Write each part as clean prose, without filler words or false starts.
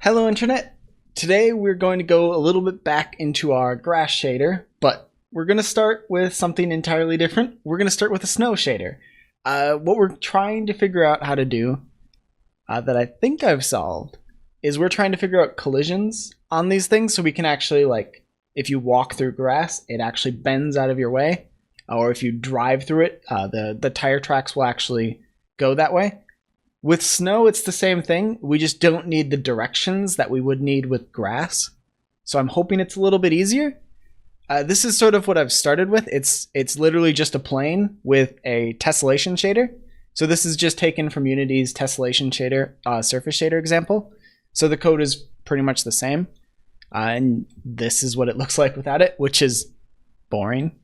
Hello Internet! Today we're going to go a little bit back into our grass shader, but we're going to start with something entirely different. We're going to start with a snow shader. What we're trying to figure out how to do, that I think I've solved, is we're trying to figure out collisions on these things so we can actually, like, if you walk through grass, it actually bends out of your way, or if you drive through it, the tire tracks will actually go that way. With snow, it's the same thing. We just don't need the directions that we would need with grass. So I'm hoping it's a little bit easier. This is sort of what I've started with. It's literally just a plane with a tessellation shader. So this is just taken from Unity's tessellation shader, surface shader example. So the code is pretty much the same. And this is what it looks like without it, which is boring.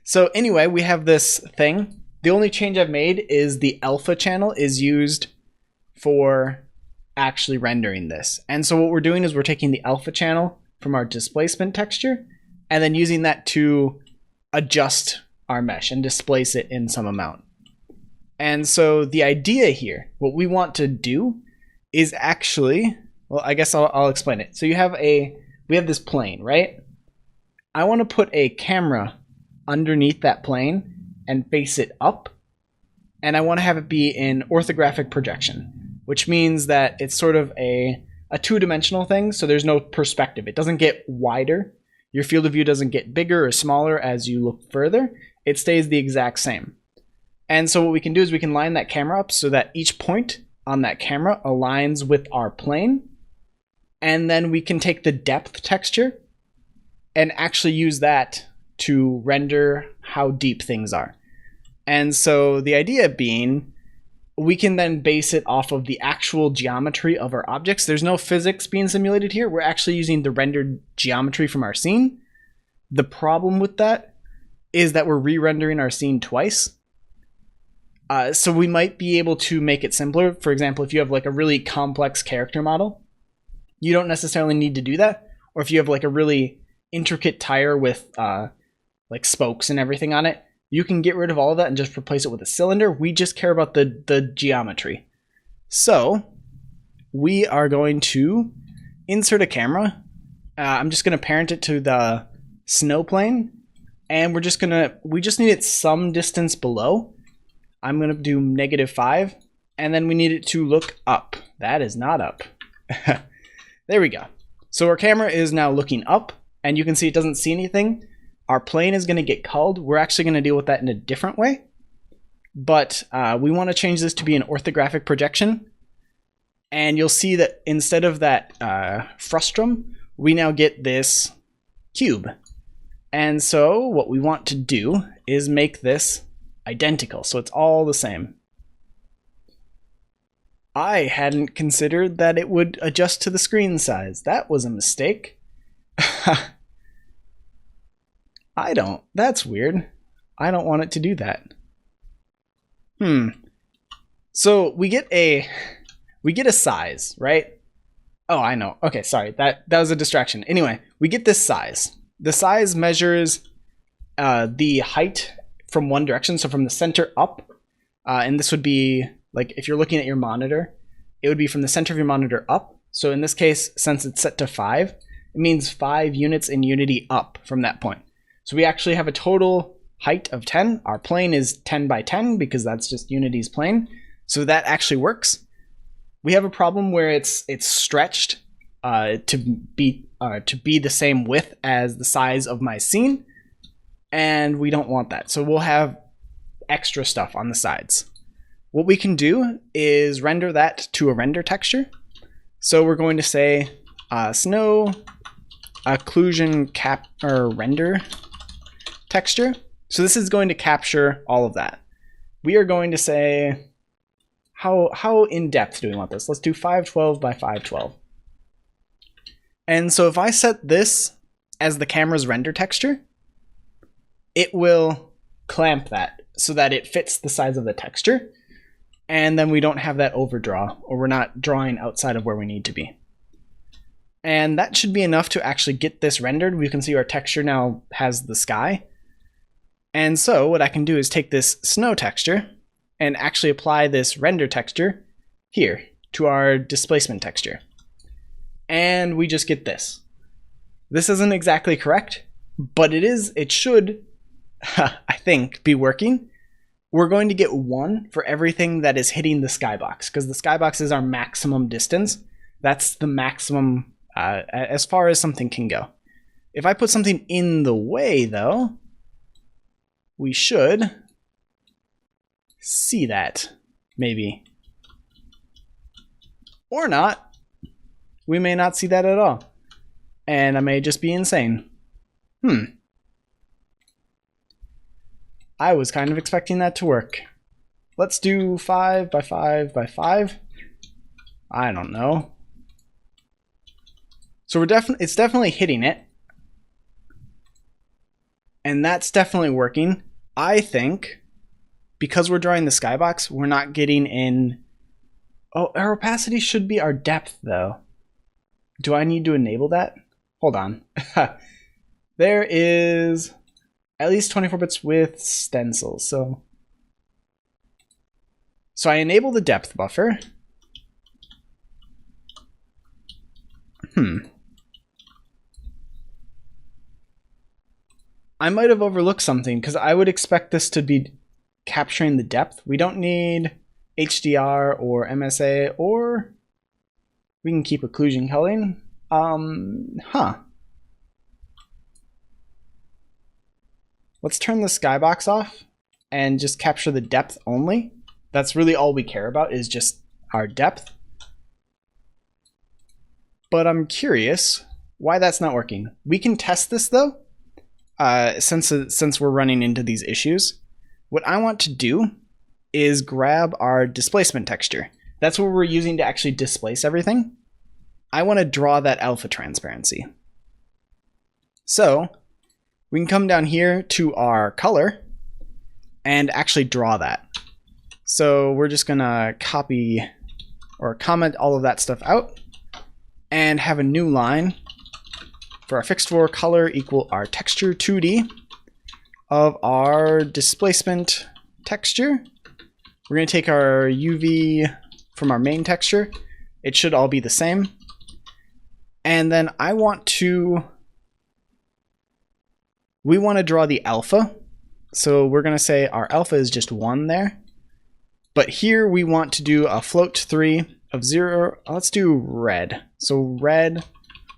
So anyway, we have this thing. The only change I've made is the alpha channel is used for actually rendering this. And so what we're doing is we're taking the alpha channel from our displacement texture and then using that to adjust our mesh and displace it in some amount. And so the idea here, what we want to do is actually, well, I guess I'll explain it. So we have this plane, right? I want to put a camera underneath that plane and face it up, and I want to have it be in orthographic projection, which means that it's sort of a two-dimensional thing, so there's no perspective. It doesn't get wider. Your field of view doesn't get bigger or smaller as you look further. It stays the exact same. And so what we can do is we can line that camera up so that each point on that camera aligns with our plane, and then we can take the depth texture and actually use that to render how deep things are. And so the idea being, we can then base it off of the actual geometry of our objects. There's no physics being simulated here. We're actually using the rendered geometry from our scene. The problem with that is that we're re-rendering our scene twice. So we might be able to make it simpler. For example, if you have like a really complex character model, you don't necessarily need to do that. Or if you have like a really intricate tire with like spokes and everything on it, you can get rid of all of that and just replace it with a cylinder. We just care about the geometry. So we are going to insert a camera. I'm just going to parent it to the snow plane, and we just need it some distance below. I'm going to do -5, and then we need it to look up. That is not up. There we go. So our camera is now looking up, and you can see it doesn't see anything. Our plane is going to get culled. We're actually going to deal with that in a different way. But we want to change this to be an orthographic projection. And you'll see that instead of that frustrum, we now get this cube. And so what we want to do is make this identical, so it's all the same. I hadn't considered that it would adjust to the screen size. That was a mistake. That's weird. I don't want it to do that. So we get a size, right? Oh, I know. Okay, sorry. That was a distraction. Anyway, we get this size. The size measures the height from one direction, so from the center up. And this would be, like, if you're looking at your monitor, it would be from the center of your monitor up. So in this case, since it's set to 5, it means 5 units in Unity up from that point. So we actually have a total height of 10. Our plane is 10 by 10 because that's just Unity's plane. So that actually works. We have a problem where it's stretched to be the same width as the size of my scene, and we don't want that. So we'll have extra stuff on the sides. What we can do is render that to a render texture. So we're going to say snow occlusion cap or render texture. So this is going to capture all of that. We are going to say, how in depth do we want this? Let's do 512 by 512. And so if I set this as the camera's render texture, it will clamp that so that it fits the size of the texture. And then we don't have that overdraw, or we're not drawing outside of where we need to be. And that should be enough to actually get this rendered. We can see our texture now has the sky. And so what I can do is take this snow texture and actually apply this render texture here to our displacement texture. and we just get this. This isn't exactly correct, but it should, I think, be working. We're going to get 1 for everything that is hitting the skybox, because the skybox is our maximum distance. That's the maximum as far as something can go. If I put something in the way, though, we should see that, maybe. Or not. We may not see that at all. And I may just be insane. I was kind of expecting that to work. Let's do 5 by 5 by 5. I don't know. So it's definitely hitting it. And that's definitely working. I think because we're drawing the skybox, we're not getting in. Oh, our opacity should be our depth, though. Do I need to enable that? Hold on. There is at least 24 bits with stencils. So I enable the depth buffer. I might have overlooked something, because I would expect this to be capturing the depth. We don't need HDR or MSA, or we can keep occlusion culling. Let's turn the skybox off and just capture the depth only. That's really all we care about, is just our depth. But I'm curious why that's not working. We can test this, though. Since we're running into these issues, what I want to do is grab our displacement texture. That's what we're using to actually displace everything. I want to draw that alpha transparency. So we can come down here to our color and actually draw that. So we're just gonna copy or comment all of that stuff out and have a new line for our fixed for color equal our texture 2D of our displacement texture. We're going to take our UV from our main texture. It should all be the same. And then we want to draw the alpha. So we're going to say our alpha is just 1 there. But here we want to do a float 3 of 0. Let's do red. So red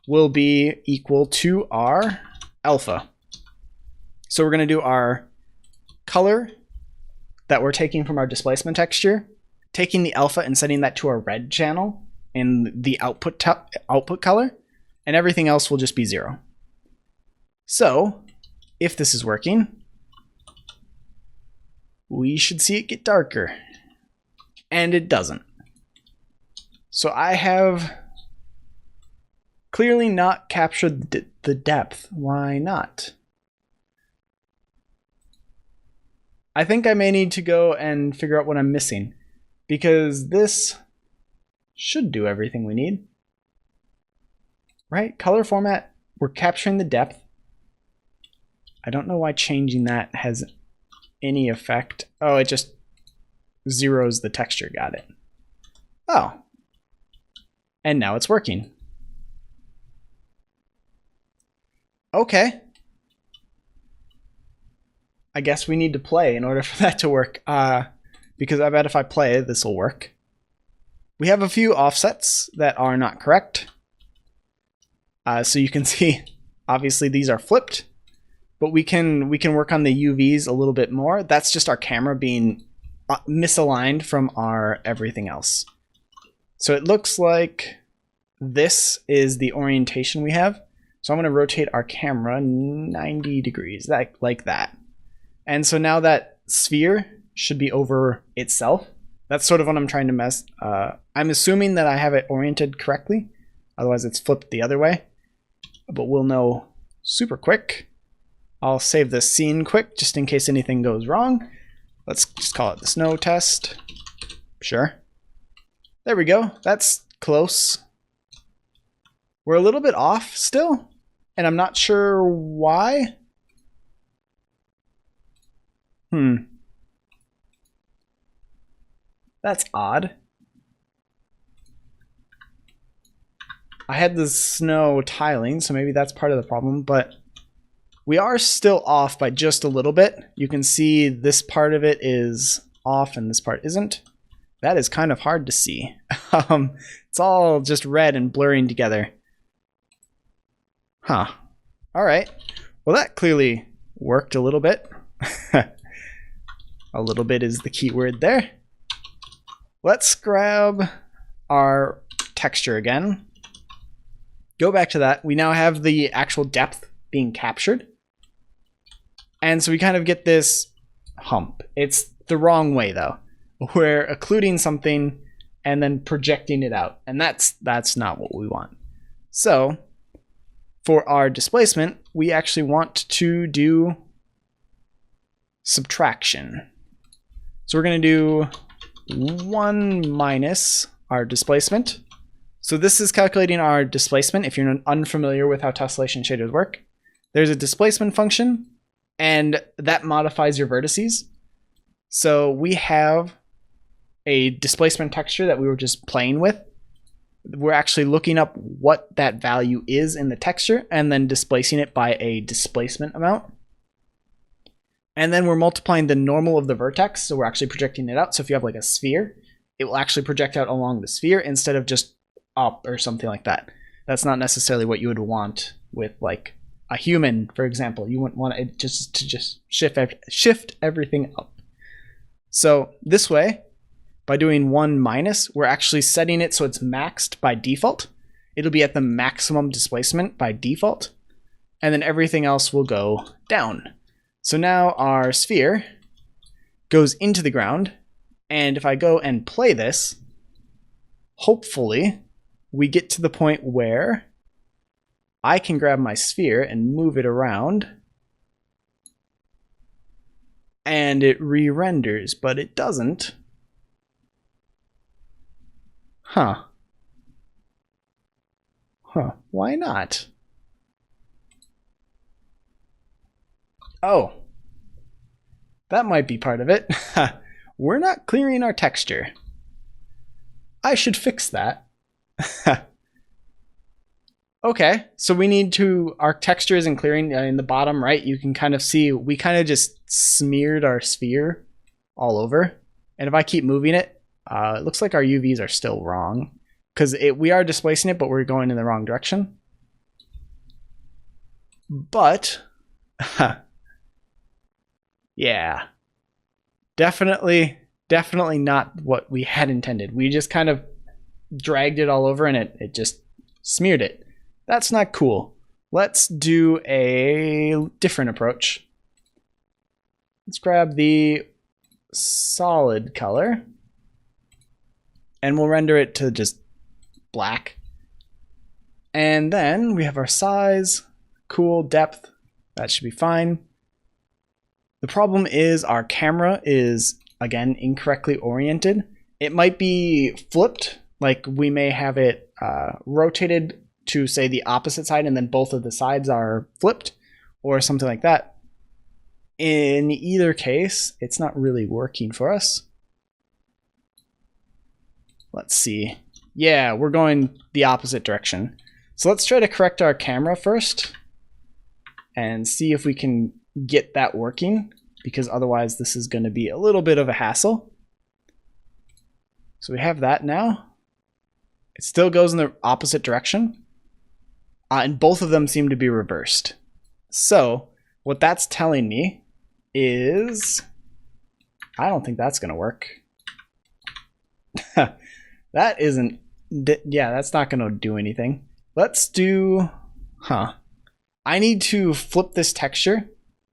will be equal to our alpha. So we're going to do our color that we're taking from our displacement texture, taking the alpha and setting that to our red channel in the output color, and everything else will just be 0. So if this is working, we should see it get darker. And it doesn't. So I have clearly not captured the depth. Why not? I think I may need to go and figure out what I'm missing, because this should do everything we need. Right? Color format, we're capturing the depth. I don't know why changing that has any effect. Oh, it just zeroes the texture. Got it. Oh. And now it's working. Okay. I guess we need to play in order for that to work. Because I bet if I play, this will work. We have a few offsets that are not correct. So you can see, obviously these are flipped, but we can work on the UVs a little bit more. That's just our camera being misaligned from our everything else. So it looks like this is the orientation we have. So I'm going to rotate our camera 90 degrees, like that. And so now that sphere should be over itself. That's sort of what I'm trying to I'm assuming that I have it oriented correctly. Otherwise it's flipped the other way. But we'll know super quick. I'll save this scene quick just in case anything goes wrong. Let's just call it the snow test. Sure. There we go. That's close. We're a little bit off still, and I'm not sure why. That's odd. I had the snow tiling, so maybe that's part of the problem, but we are still off by just a little bit. You can see this part of it is off and this part isn't. That is kind of hard to see. It's all just red and blurring together. Huh. All right. Well, that clearly worked a little bit. A little bit is the key word there. Let's grab our texture again. Go back to that. We now have the actual depth being captured. And so we kind of get this hump. It's the wrong way though. We're occluding something and then projecting it out. And that's not what we want. So for our displacement, we actually want to do subtraction. So we're going to do 1 minus our displacement. So this is calculating our displacement. If you're unfamiliar with how tessellation shaders work, there's a displacement function, and that modifies your vertices. So we have a displacement texture that we were just playing with. We're actually looking up what that value is in the texture and then displacing it by a displacement amount. And then we're multiplying the normal of the vertex, so we're actually projecting it out. So if you have like a sphere, it will actually project out along the sphere instead of just up or something like that. That's not necessarily what you would want with like a human, for example. You wouldn't want it to just shift everything up. So this way, by doing 1 minus, we're actually setting it so it's maxed by default. It'll be at the maximum displacement by default, and then everything else will go down. So now our sphere goes into the ground, and if I go and play this, hopefully we get to the point where I can grab my sphere and move it around, and it re-renders, but it doesn't. Huh. Why not? Oh. That might be part of it. We're not clearing our texture. I should fix that. Okay, so we need to, our texture isn't clearing in the bottom right. You can kind of see we kind of just smeared our sphere all over. And if I keep moving it, it looks like our UVs are still wrong because we are displacing it, but we're going in the wrong direction. But, yeah, definitely not what we had intended. We just kind of dragged it all over and it just smeared it. That's not cool. Let's do a different approach. Let's grab the solid color and we'll render it to just black. And then we have our size, cool, depth. That should be fine. The problem is our camera is, again, incorrectly oriented. It might be flipped, like we may have it rotated to, say, the opposite side and then both of the sides are flipped or something like that. In either case, it's not really working for us. Let's see. Yeah, we're going the opposite direction. So let's try to correct our camera first and see if we can get that working, because otherwise this is going to be a little bit of a hassle. So we have that now. It still goes in the opposite direction. And both of them seem to be reversed. So what that's telling me is I don't think that's going to work. That isn't, yeah, that's not going to do anything. Let's do, I need to flip this texture,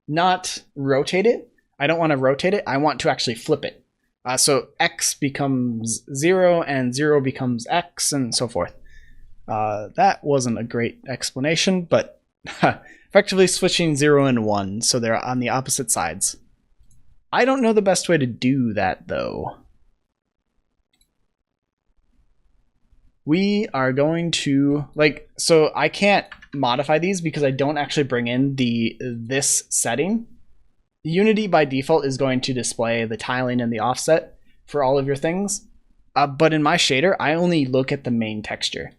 not rotate it. I don't want to rotate it. I want to actually flip it. So X becomes 0 and 0 becomes X and so forth. That wasn't a great explanation, but effectively switching 0 and 1 so they're on the opposite sides. I don't know the best way to do that though. We are going to, so I can't modify these because I don't actually bring in this setting. Unity by default is going to display the tiling and the offset for all of your things. But in my shader, I only look at the main texture.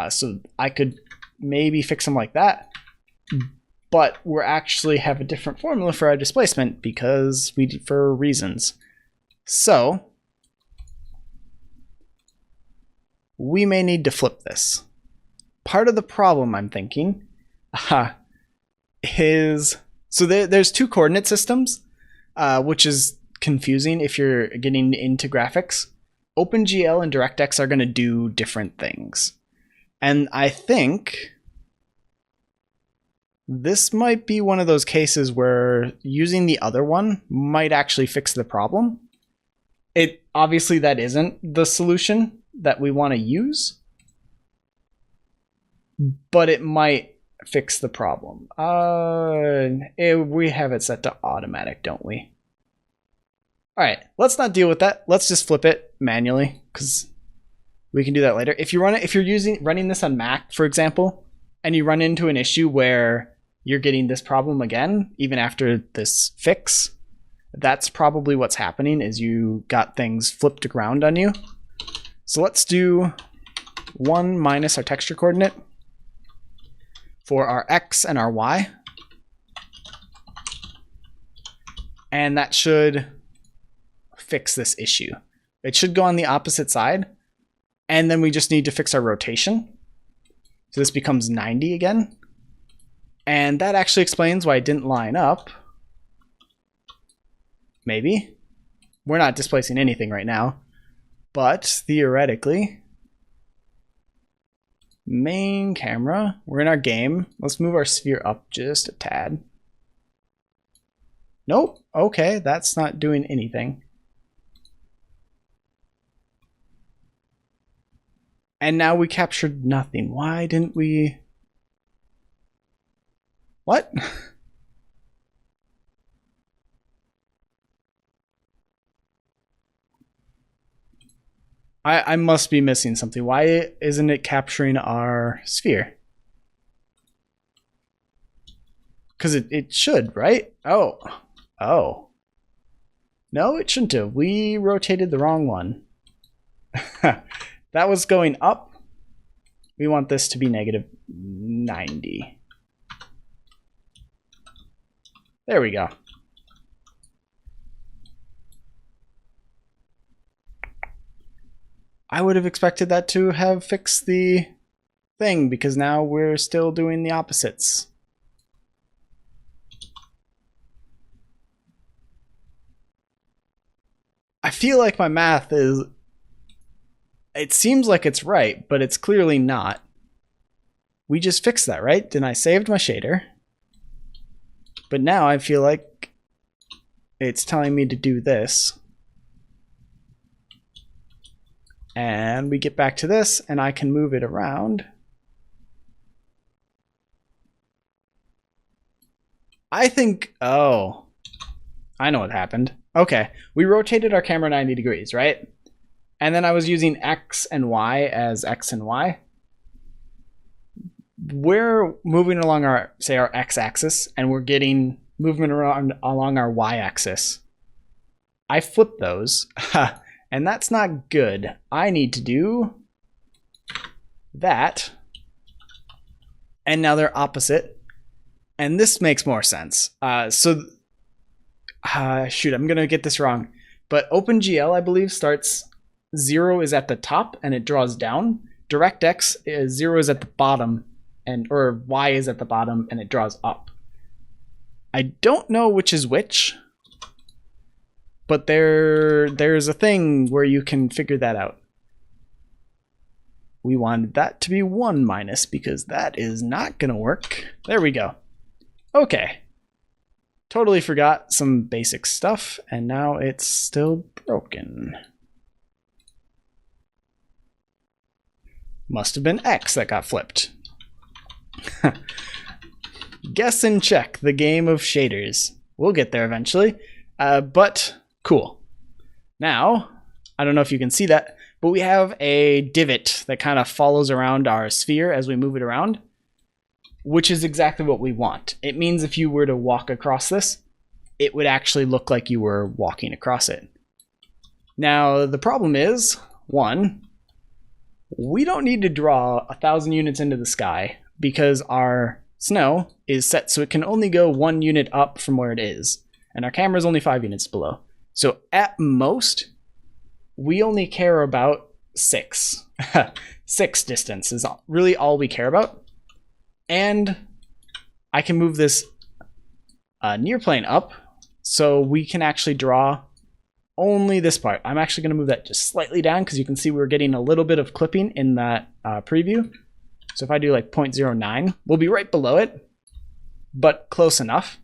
So I could maybe fix them like that, but we're actually have a different formula for our displacement because for reasons. So we may need to flip this. Part of the problem I'm thinking is, so there's two coordinate systems, which is confusing if you're getting into graphics. OpenGL and DirectX are going to do different things. And I think this might be one of those cases where using the other one might actually fix the problem. Obviously that isn't the solution that we want to use, but it might fix the problem. We have it set to automatic, don't we? All right, let's not deal with that. Let's just flip it manually because we can do that later. If you're running this on Mac, for example, and you run into an issue where you're getting this problem again, even after this fix, that's probably what's happening, is you got things flipped around on you. So let's do 1 minus our texture coordinate for our X and our Y. And that should fix this issue. It should go on the opposite side. And then we just need to fix our rotation. So this becomes 90 again. And that actually explains why it didn't line up. Maybe. We're not displacing anything right now. But theoretically, main camera, we're in our game. Let's move our sphere up just a tad. Nope. Okay, that's not doing anything. And now we captured nothing. Why didn't we? What? I must be missing something. Why isn't it capturing our sphere? Because it should, right? Oh. Oh. No, it shouldn't have. We rotated the wrong one. That was going up. We want this to be negative 90. There we go. I would have expected that to have fixed the thing, because now we're still doing the opposites. I feel like my math is... It seems like it's right, but it's clearly not. We just fixed that, right? Then I saved my shader. But now I feel like it's telling me to do this. And we get back to this, and I can move it around. I think, oh, I know what happened. Okay, we rotated our camera 90 degrees, right? And then I was using X and Y as X and Y. We're moving along our, say, our X axis, and we're getting movement around along our Y axis. I flip those, and that's not good. I need to do that, and now they're opposite, and this makes more sense. Shoot, I'm gonna get this wrong, but OpenGL, I believe, starts 0 is at the top and it draws down. DirectX is 0 is at the bottom, or Y is at the bottom and it draws up. I don't know which is which, but there's a thing where you can figure that out. We wanted that to be 1 minus because that is not gonna work. There we go. Okay. Totally forgot some basic stuff, and now it's still broken. Must have been X that got flipped. Guess and check, the game of shaders. We'll get there eventually, but cool. Now, I don't know if you can see that, but we have a divot that kind of follows around our sphere as we move it around, which is exactly what we want. It means if you were to walk across this, it would actually look like you were walking across it. Now, the problem is, one, we don't need to draw 1,000 units into the sky because our snow is set so it can only go 1 unit up from where it is. And our camera is only 5 units below. So at most, we only care about 6. 6 distance is really all we care about. And I can move this near plane up so we can actually draw only this part. I'm actually going to move that just slightly down because you can see we're getting a little bit of clipping in that preview. So if I do like 0.09, we'll be right below it, but close enough.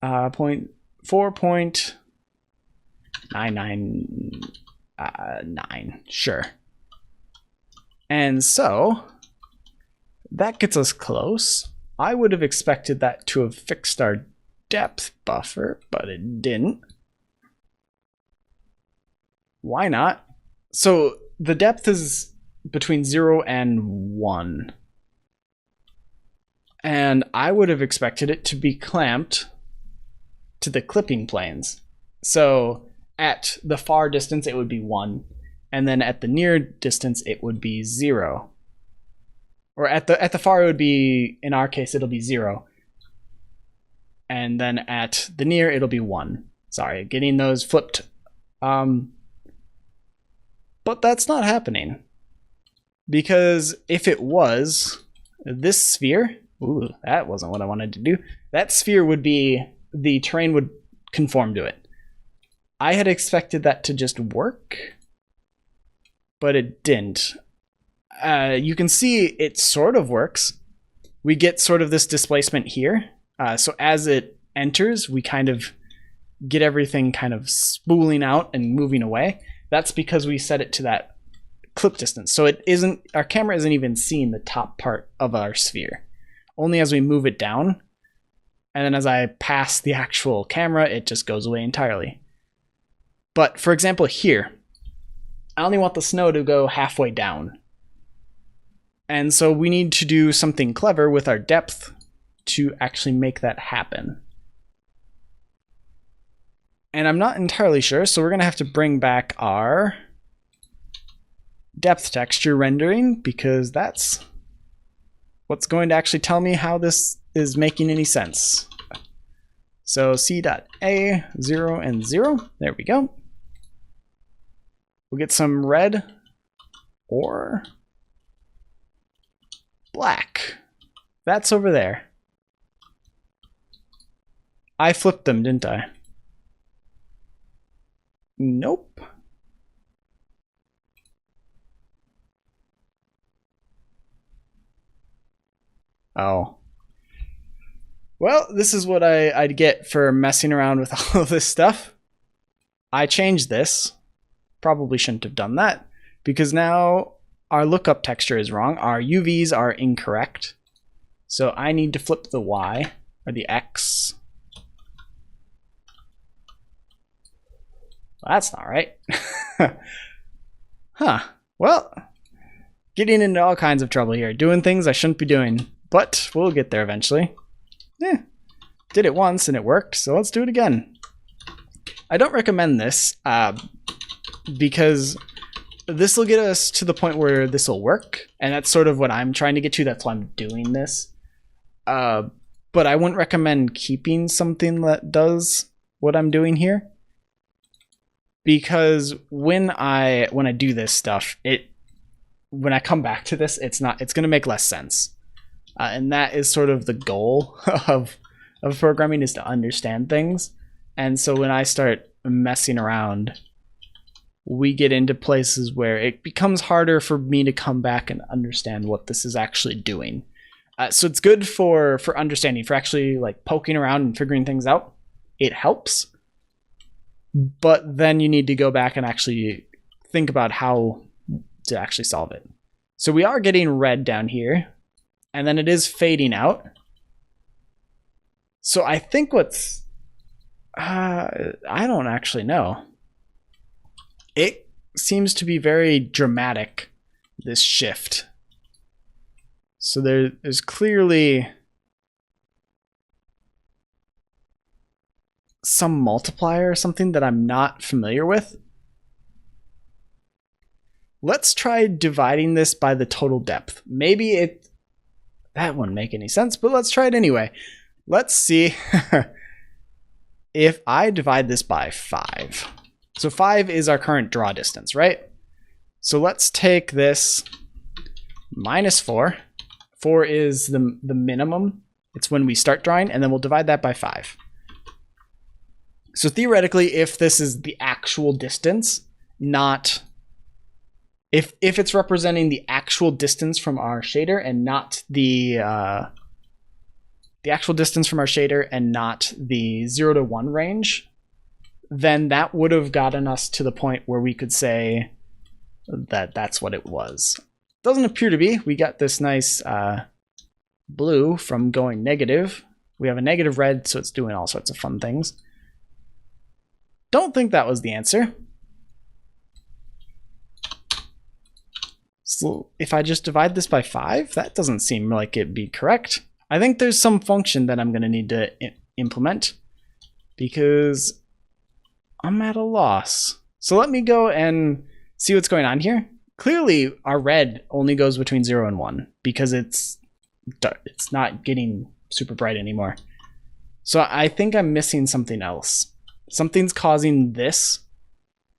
4.999, sure. And so that gets us close. I would have expected that to have fixed our depth buffer, but it didn't. Why not? So the depth is between 0 and 1. And I would have expected it to be clamped to the clipping planes. So at the far distance, it would be 1. And then at the near distance, it would be 0. Or at the far, it would be, in our case, it'll be 0. And then at the near, it'll be 1. Sorry, getting those flipped. But that's not happening. Because if it was, this sphere, ooh, that wasn't what I wanted to do. That sphere would be, the terrain would conform to it. I had expected that to just work, but it didn't. You can see it sort of works. We get sort of this displacement here. So as it enters, we kind of get everything kind of spooling out and moving away. That's because we set it to that clip distance. So it isn't, our camera isn't even seeing the top part of our sphere. Only as we move it down. And then as I pass the actual camera, it just goes away entirely. But for example, here, I only want the snow to go halfway down. And so we need to do something clever with our depth to actually make that happen. And I'm not entirely sure, so we're going to have to bring back our depth texture rendering because that's what's going to actually tell me how this is making any sense. So C.A, 0 and 0, there we go. We'll get some red or black. That's over there. I flipped them, didn't I? Nope. Oh. Well, this is what I'd get for messing around with all of this stuff. I changed this. Probably shouldn't have done that because now our lookup texture is wrong. Our UVs are incorrect. So I need to flip the Y or the X. That's not right. Huh. Well, getting into all kinds of trouble here. Doing things I shouldn't be doing. But we'll get there eventually. Did it once and it worked, so let's do it again. I don't recommend this because this will get us to the point where this will work. And that's sort of what I'm trying to get to. That's why I'm doing this. But I wouldn't recommend keeping something that does what I'm doing here. Because when I do this stuff, when I come back to this, it's going to make less sense. And that is sort of the goal of programming, is to understand things. And so when I start messing around, we get into places where it becomes harder for me to come back and understand what this is actually doing. So it's good for understanding, for actually like poking around and figuring things out. It helps. But then you need to go back and actually think about how to actually solve it. So we are getting red down here, and then it is fading out. So I think I don't actually know. It seems to be very dramatic, this shift. So there's clearly some multiplier or something that I'm not familiar with. let's try dividing this by the total depth. Maybe that wouldn't make any sense, but let's try it anyway. Let's see if I divide this by 5. So 5 is our current draw distance, right? So let's take this minus 4. 4 is the minimum. It's when we start drawing, and then we'll divide that by 5. So theoretically, if this is the actual distance, not if it's representing the actual distance from our shader and not the actual distance from our shader and not the 0 to 1 range, then that would have gotten us to the point where we could say that that's what it was. Doesn't appear to be. We got this nice blue from going negative. We have a negative red, so it's doing all sorts of fun things. Don't think that was the answer. So if I just divide this by 5, that doesn't seem like it'd be correct. I think there's some function that I'm going to need to implement because I'm at a loss. So let me go and see what's going on here. Clearly, our red only goes between 0 and 1 because it's not getting super bright anymore. So I think I'm missing something else. Something's causing this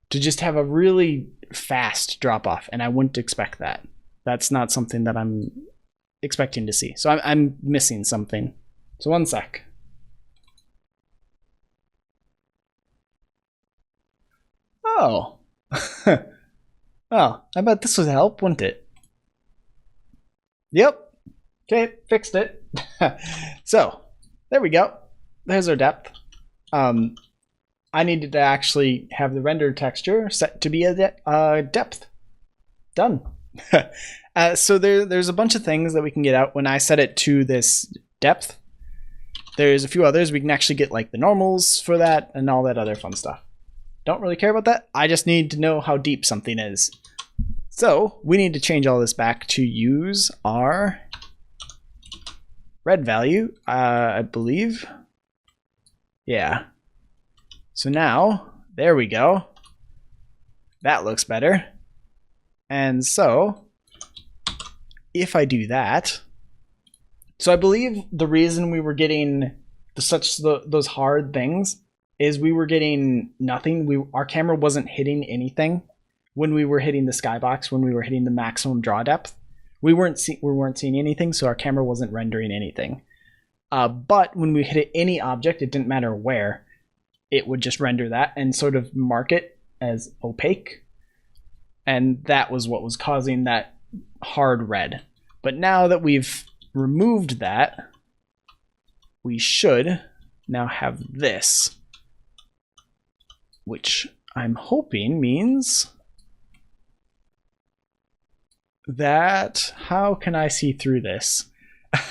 to just have a really fast drop off, and I wouldn't expect that. That's not something that I'm expecting to see. So I'm missing something. So one sec. Oh. Oh, I bet this would help, wouldn't it? Yep. Okay, fixed it. So, there we go. There's our depth. I needed to actually have the render texture set to be a depth. Done. So there's a bunch of things that we can get out when I set it to this depth. There's a few others. We can actually get like the normals for that and all that other fun stuff. Don't really care about that. I just need to know how deep something is. So we need to change all this back to use our red value, I believe. Yeah. So now, there we go. That looks better. And so, if I do that, so I believe the reason we were getting those hard things is we were getting nothing. Our camera wasn't hitting anything when we were hitting the skybox, when we were hitting the maximum draw depth. We weren't seeing anything, so our camera wasn't rendering anything. But when we hit any object, it didn't matter where, it would just render that and sort of mark it as opaque. And that was what was causing that hard red. But now that we've removed that, we should now have this, which I'm hoping means that, how can I see through this?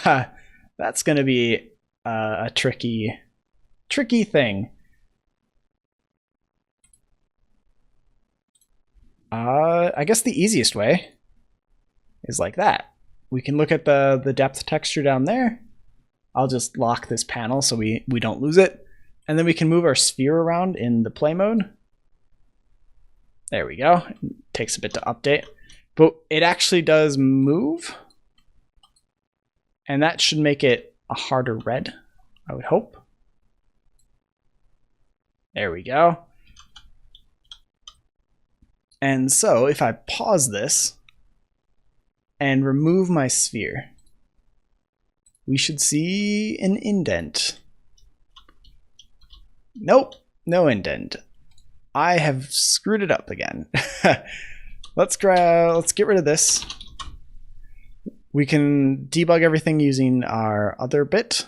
That's going to be a tricky thing. I guess the easiest way is like that. We can look at the depth texture down there. I'll just lock this panel so we don't lose it. And then we can move our sphere around in the play mode. There we go. It takes a bit to update. But it actually does move. And that should make it a harder red, I would hope. There we go. And so if I pause this and remove my sphere, we should see an indent. Nope, no indent. I have screwed it up again. Let's get rid of this. We can debug everything using our other bit.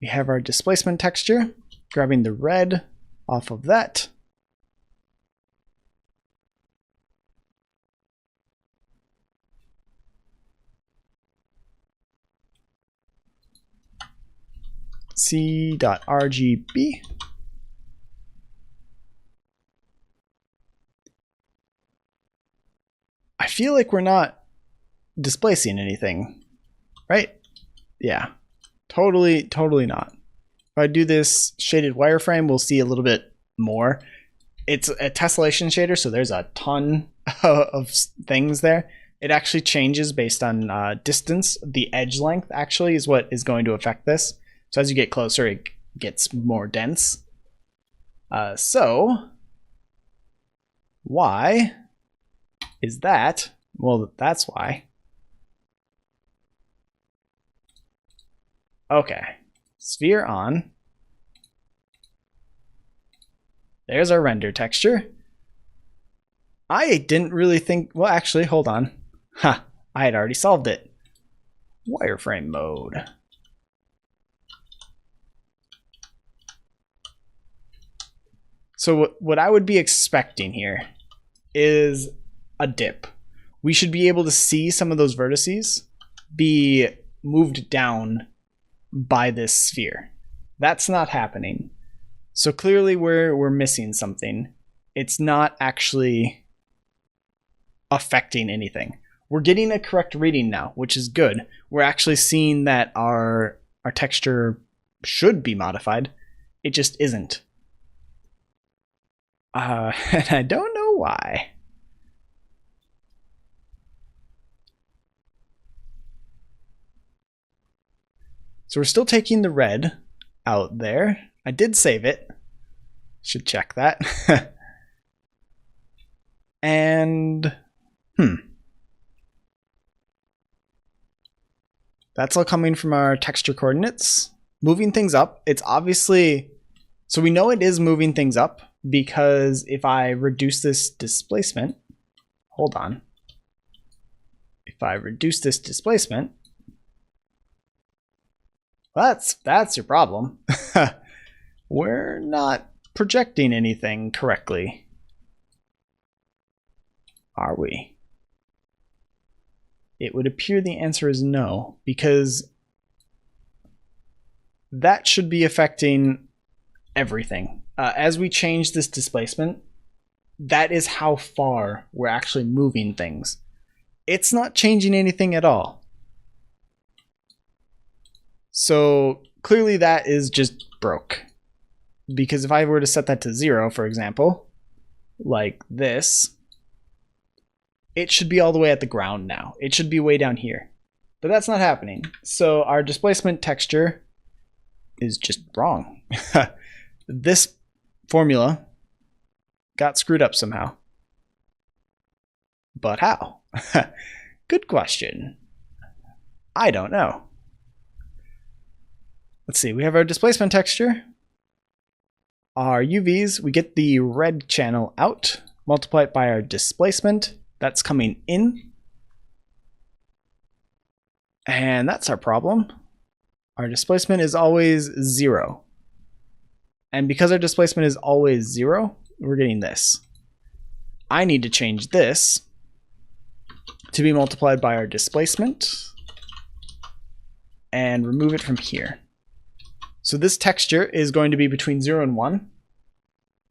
We have our displacement texture, grabbing the red off of that. C.RGB. I feel like we're not displacing anything, right? Yeah, totally not. If I do this shaded wireframe, we'll see a little bit more. It's a tessellation shader, so there's a ton of things there. It actually changes based on distance. The edge length actually is what is going to affect this. So as you get closer, it gets more dense. So why is that? Well, that's why. Okay, sphere on. There's our render texture. I didn't really think, well, actually, hold on. Ha, I had already solved it. Wireframe mode. So what I would be expecting here is a dip. We should be able to see some of those vertices be moved down by this sphere. That's not happening. So clearly we're missing something. It's not actually affecting anything. We're getting a correct reading now, which is good. We're actually seeing that our texture should be modified. It just isn't. And I don't know why. So we're still taking the red out there. I did save it. Should check that. And that's all coming from our texture coordinates. Moving things up, it's obviously, so we know it is moving things up because if I reduce this displacement, hold on. If I reduce this displacement, that's your problem. We're not projecting anything correctly, are we? It would appear the answer is no, because that should be affecting everything. As we change this displacement, that is how far we're actually moving things. It's not changing anything at all. So clearly that is just broke. Because if I were to set that to 0, for example, like this, it should be all the way at the ground now. It should be way down here. But that's not happening. So our displacement texture is just wrong. This formula got screwed up somehow. But how? Good question. I don't know. Let's see, we have our displacement texture. Our UVs, we get the red channel out, multiply it by our displacement. That's coming in. And that's our problem. Our displacement is always 0. And because our displacement is always 0, we're getting this. I need to change this to be multiplied by our displacement and remove it from here. So this texture is going to be between 0 and 1.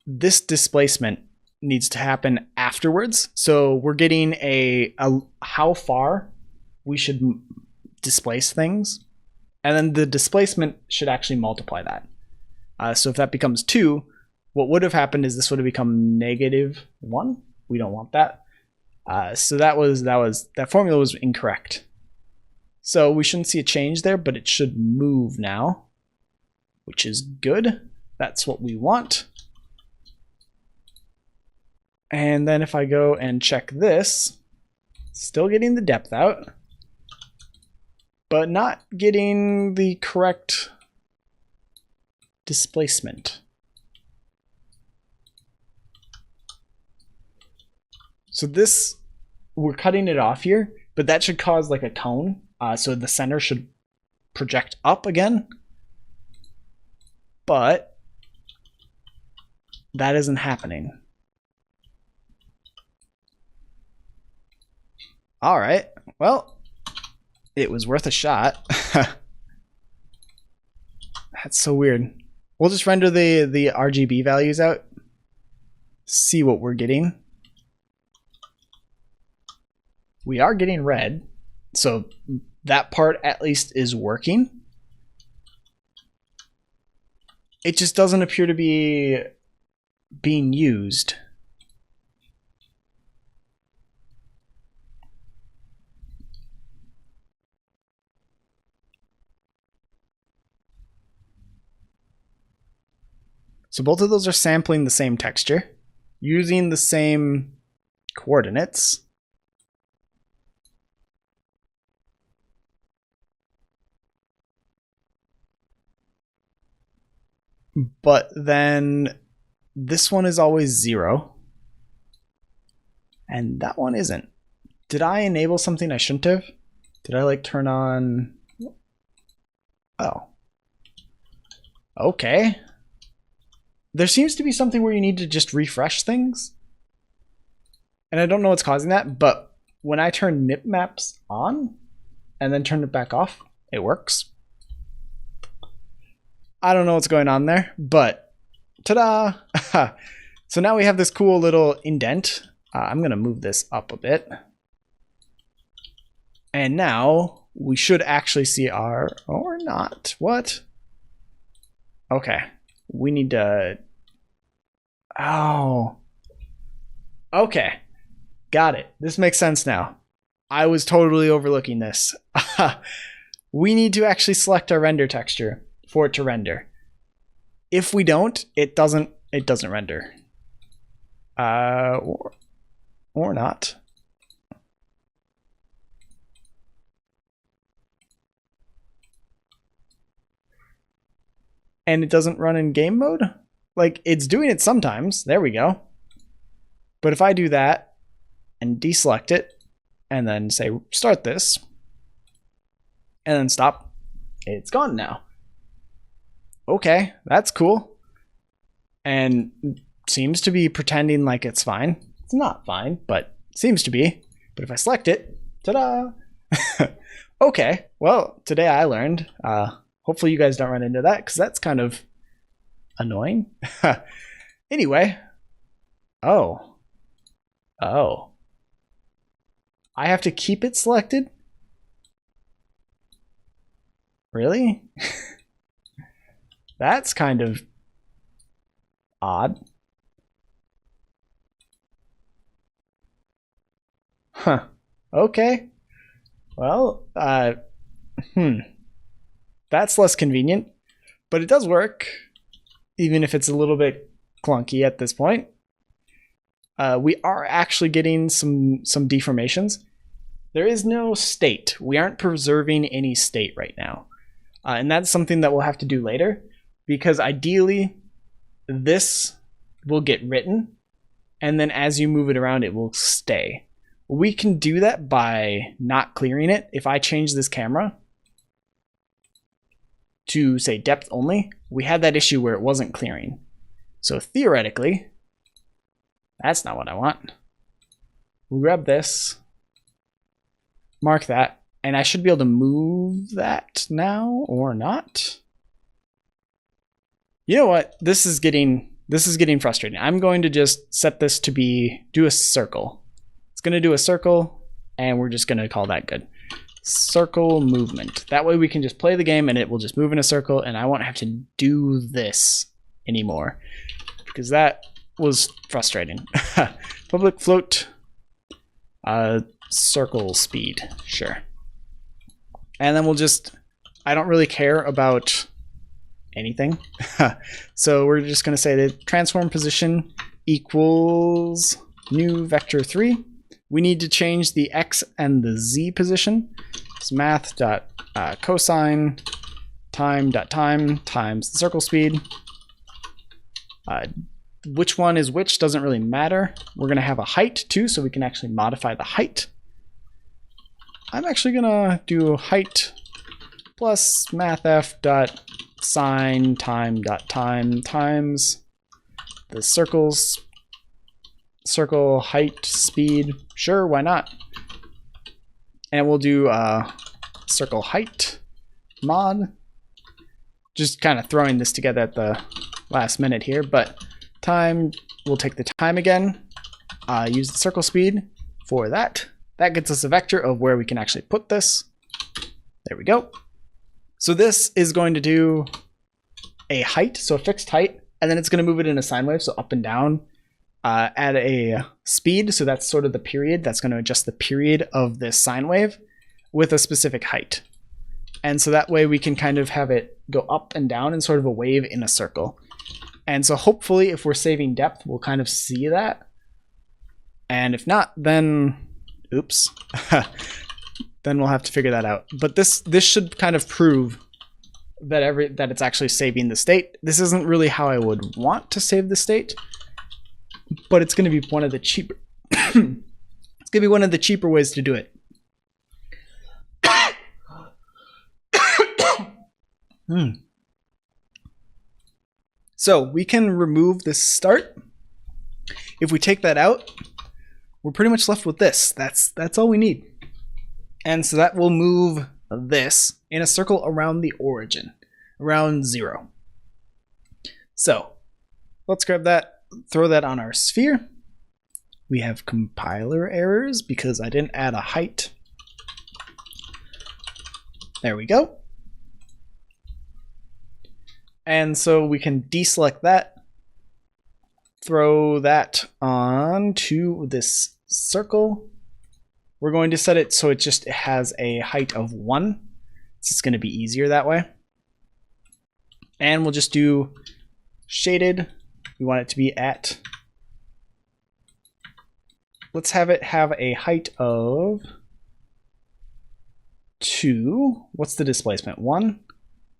This displacement needs to happen afterwards. So we're getting a how far we should displace things. And then the displacement should actually multiply that. So if that becomes 2, what would have happened is this would have become -1. We don't want that. So that formula was incorrect. So we shouldn't see a change there, but it should move now, which is good. That's what we want. And then if I go and check this, still getting the depth out, but not getting the correct displacement. So this, we're cutting it off here, but that should cause like a cone. So the center should project up again. But that isn't happening. All right, well, it was worth a shot. That's so weird. We'll just render the RGB values out, see what we're getting. We are getting red, so that part at least is working. It just doesn't appear to be being used. So both of those are sampling the same texture, using the same coordinates. But then this one is always 0. And that one isn't. Did I enable something I shouldn't have? Did I like turn on... Oh. Okay. There seems to be something where you need to just refresh things. And I don't know what's causing that, but when I turn nip maps on and then turn it back off, it works. I don't know what's going on there, but ta-da! So now we have this cool little indent. I'm going to move this up a bit. And now we should actually see our... Or not. What? Okay. We need to... Oh. Okay. Got it. This makes sense now. I was totally overlooking this. We need to actually select our render texture for it to render. If we don't, it doesn't render. Or not. And it doesn't run in game mode? Like, it's doing it sometimes. There we go. But if I do that and deselect it and then say start this and then stop, it's gone now. Okay, that's cool. And seems to be pretending like it's fine. It's not fine, but seems to be. But if I select it, ta-da! Okay, well, today I learned. Hopefully you guys don't run into that, because that's kind of annoying. Anyway. Oh. I have to keep it selected? Really? That's kind of odd. Huh. Okay. Well, that's less convenient, but it does work, even if it's a little bit clunky at this point. We are actually getting some deformations. There is no state. We aren't preserving any state right now. And that's something that we'll have to do later, because ideally this will get written, and then as you move it around, it will stay. We can do that by not clearing it. If I change this camera to, say, depth only, we had that issue where it wasn't clearing. So theoretically, that's not what I want. We'll grab this, mark that, and I should be able to move that now or not. You know what? This is getting frustrating. I'm going to just set this to do a circle. It's going to do a circle, and we're just going to call that good. Circle movement. That way we can just play the game and it will just move in a circle, and I won't have to do this anymore, because that was frustrating. Public float, circle speed, sure. And then we'll just, I don't really care about anything. So we're just going to say that transform position equals new vector 3. We need to change the x and the z position. It's math.cosine time.time times the circle speed. Which one is which doesn't really matter. We're going to have a height too, so we can actually modify the height. I'm actually going to do height plus mathf.sine time.time times the circle height speed. Sure, why not? And we'll do circle height mod. Just kind of throwing this together at the last minute here, but time, we'll take the time again, use the circle speed for that. That gets us a vector of where we can actually put this. There we go. So this is going to do a height, so a fixed height and then it's going to move it in a sine wave, so up and down at a speed. So that's sort of the period. That's going to adjust the period of this sine wave with a specific height. And so that way we can kind of have it go up and down in sort of a wave in a circle. And so hopefully if we're saving depth, we'll kind of see that. And if not, then, oops, then we'll have to figure that out. But this should kind of prove that it's actually saving the state. This isn't really how I would want to save the state, but it's going to be one of the cheaper it's going to be one of the cheaper ways to do it. So we can remove this start. If we take that out, we're pretty much left with this. That's all we need. And so that will move this in a circle around the origin, around 0. So let's grab that, throw that on our sphere. We have compiler errors because I didn't add a height. There we go. And so we can deselect that, throw that onto this circle. We're going to set it so it just has a height of 1. It's just going to be easier that way. And we'll just do shaded. We want it to be at, let's have it have a height of 2. What's the displacement? 1.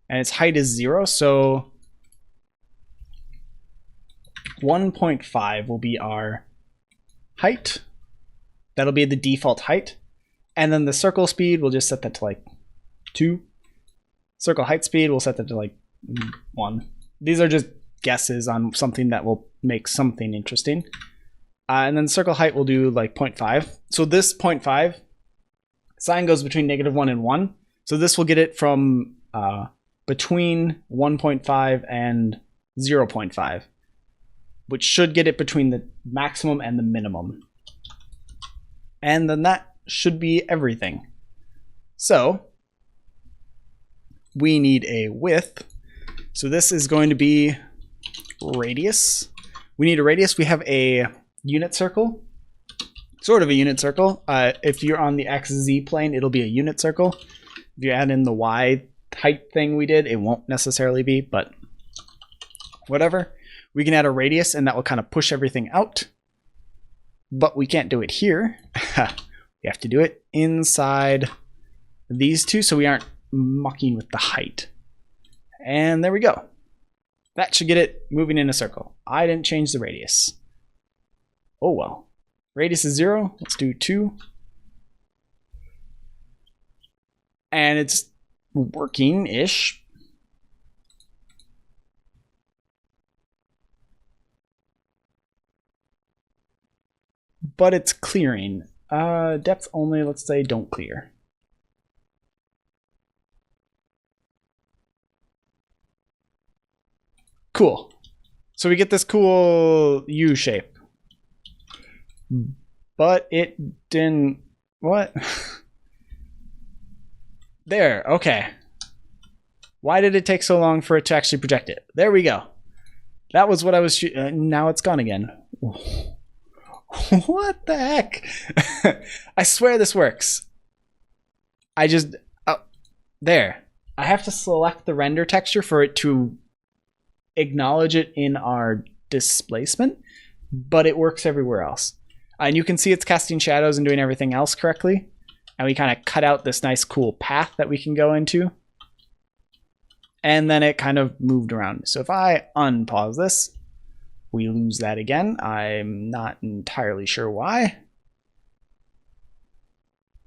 And its height is 0, so 1.5 will be our height. That'll be the default height. And then the circle speed, we'll just set that to like 2. Circle height speed, we'll set that to like 1. These are just guesses on something that will make something interesting. And then circle height we'll do like 0.5. So this 0.5, sign goes between -1 and 1. So this will get it from between 1.5 and 0.5, which should get it between the maximum and the minimum. And then that should be everything. So we need a width. So this is going to be radius. We need a radius. We have a unit circle, sort of a unit circle. If you're on the XZ plane, it'll be a unit circle. If you add in the Y height thing we did, it won't necessarily be, but whatever. We can add a radius and that will kind of push everything out, but we can't do it here. We have to do it inside these two so we aren't mucking with the height. And there we go. That should get it moving in a circle. I didn't change the radius. Oh well. Radius is 0. Let's do 2. And it's working-ish. But it's clearing. Depth only, let's say don't clear. Cool. So we get this cool U shape. But it didn't... What? There, okay. Why did it take so long for it to actually project it? There we go. That was what I was now it's gone again. What the heck? I swear this works. I just... Oh, there. I have to select the render texture for it to acknowledge it in our displacement, but it works everywhere else. And you can see it's casting shadows and doing everything else correctly. And we kind of cut out this nice cool path that we can go into. And then it kind of moved around. So if I unpause this, we lose that again. I'm not entirely sure why.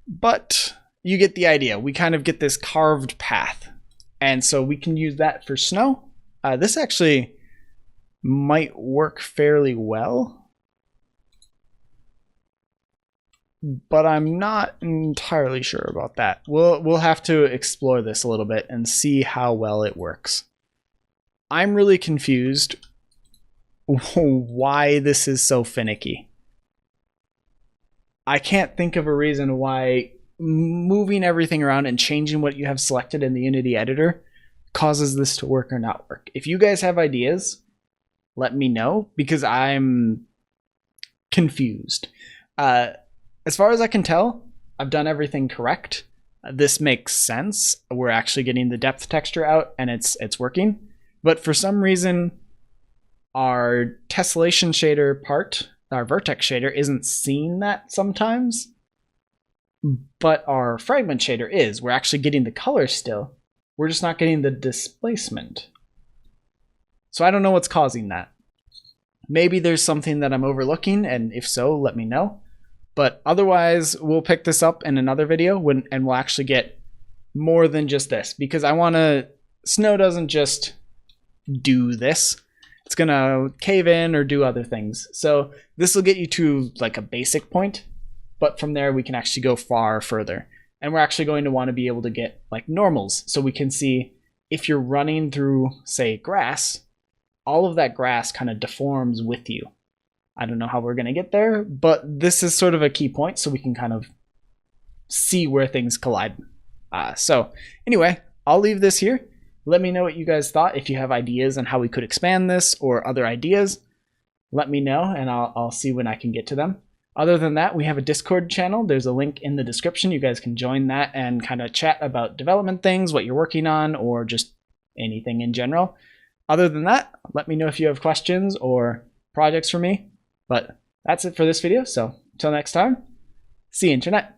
But you get the idea. We kind of get this carved path. And so we can use that for snow. This actually might work fairly well. But I'm not entirely sure about that. We'll have to explore this a little bit and see how well it works. I'm really confused why this is so finicky. I can't think of a reason why moving everything around and changing what you have selected in the Unity editor causes this to work or not work. If you guys have ideas, let me know, because I'm confused. As far as I can tell, I've done everything correct. This makes sense. We're actually getting the depth texture out and it's working. But for some reason, our tessellation shader part, our vertex shader, isn't seeing that sometimes. But our fragment shader is. We're actually getting the color still. We're just not getting the displacement. So I don't know what's causing that. Maybe there's something that I'm overlooking, and if so, let me know. But otherwise, we'll pick this up in another video and we'll actually get more than just this, because I want to... Snow doesn't just do this. It's going to cave in or do other things. So this will get you to like a basic point, but from there we can actually go far further. And we're actually going to want to be able to get like normals, so we can see if you're running through, say, grass, all of that grass kind of deforms with you. I don't know how we're going to get there, but this is sort of a key point, so we can kind of see where things collide. So anyway, I'll leave this here. Let me know what you guys thought. If you have ideas on how we could expand this or other ideas, let me know and I'll see when I can get to them. Other than that, we have a Discord channel. There's a link in the description. You guys can join that and kind of chat about development things, what you're working on, or just anything in general. Other than that, let me know if you have questions or projects for me. But that's it for this video. So until next time, see you, Internet.